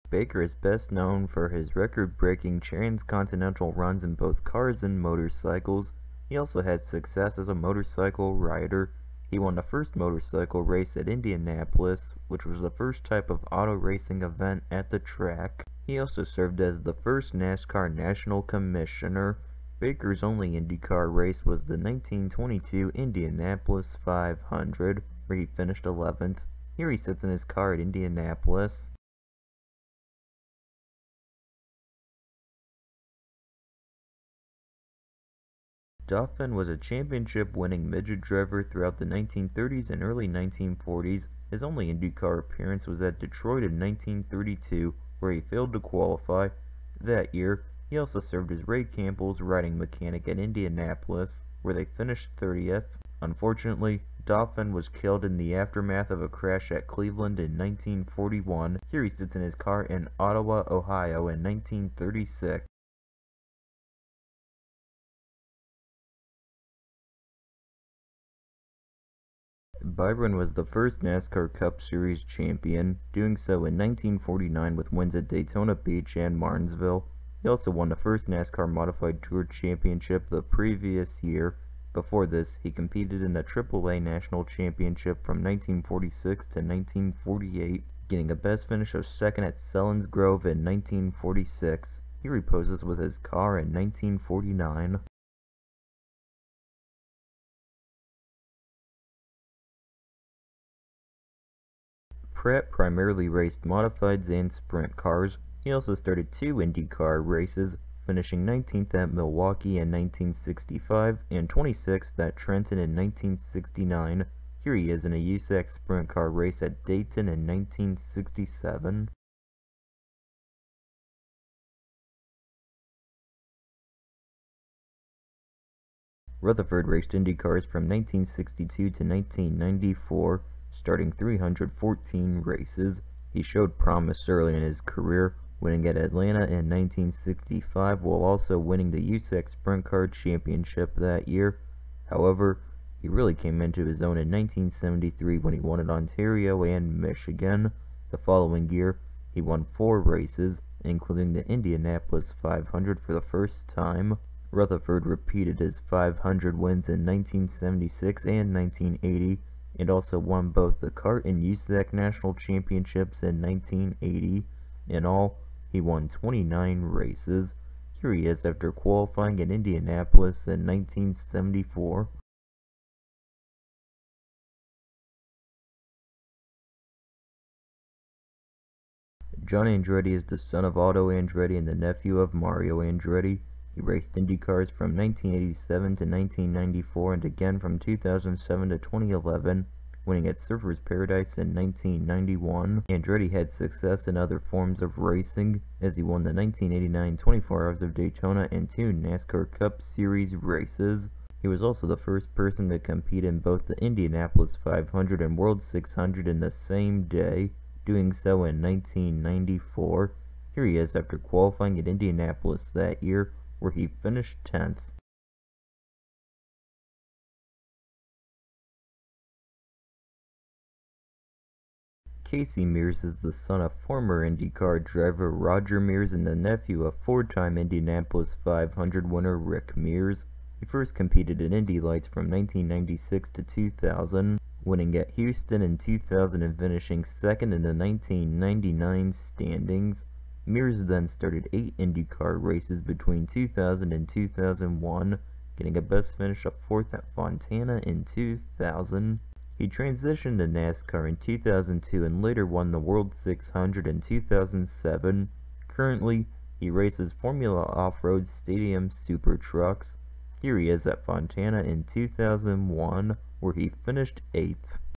Baker is best known for his record-breaking transcontinental runs in both cars and motorcycles. He also had success as a motorcycle rider. He won the first motorcycle race at Indianapolis, which was the first type of auto racing event at the track. He also served as the first NASCAR National Commissioner. Baker's only IndyCar race was the 1922 Indianapolis 500, where he finished 11th. Here he sits in his car at Indianapolis. Dauphin was a championship-winning midget driver throughout the 1930s and early 1940s. His only IndyCar appearance was at Detroit in 1932, where he failed to qualify. That year, he also served as Ray Campbell's riding mechanic at Indianapolis, where they finished 30th. Unfortunately, Dauphin was killed in the aftermath of a crash at Cleveland in 1941. Here he sits in his car in Ottawa, Ohio in 1936. Byron was the first NASCAR Cup Series champion, doing so in 1949 with wins at Daytona Beach and Martinsville. He also won the first NASCAR Modified Tour Championship the previous year. Before this, he competed in the AAA National Championship from 1946 to 1948, getting a best finish of second at Selins Grove in 1946. He reposes with his car in 1949. Pratt primarily raced modifieds and sprint cars. He also started 2 IndyCar races, finishing 19th at Milwaukee in 1965 and 26th at Trenton in 1969. Here he is in a USAC sprint car race at Dayton in 1967. Rutherford raced IndyCars from 1962 to 1994, starting 314 races. He showed promise early in his career, winning at Atlanta in 1965 while also winning the USAC Sprint Car Championship that year. However, he really came into his own in 1973 when he won at Ontario and Michigan. The following year, he won 4 races, including the Indianapolis 500 for the first time. Rutherford repeated his 500 wins in 1976 and 1980, and also won both the CART and USAC National Championships in 1980. In all, he won 29 races. Here he is after qualifying at Indianapolis in 1974. John Andretti is the son of Otto Andretti and the nephew of Mario Andretti. He raced IndyCars from 1987 to 1994 and again from 2007 to 2011, winning at Surfers Paradise in 1991. Andretti had success in other forms of racing, as he won the 1989 24 Hours of Daytona and 2 NASCAR Cup Series races. He was also the first person to compete in both the Indianapolis 500 and World 600 in the same day, doing so in 1994. Here he is after qualifying at Indianapolis that year, where he finished 10th. Casey Mears is the son of former IndyCar driver Roger Mears and the nephew of 4-time Indianapolis 500 winner Rick Mears. He first competed in Indy Lights from 1996 to 2000, winning at Houston in 2000 and finishing 2nd in the 1999 standings. Mears then started 8 IndyCar races between 2000 and 2001, getting a best finish of 4th at Fontana in 2000. He transitioned to NASCAR in 2002 and later won the World 600 in 2007. Currently, he races Formula Off-Road Stadium Super Trucks. Here he is at Fontana in 2001, where he finished 8th.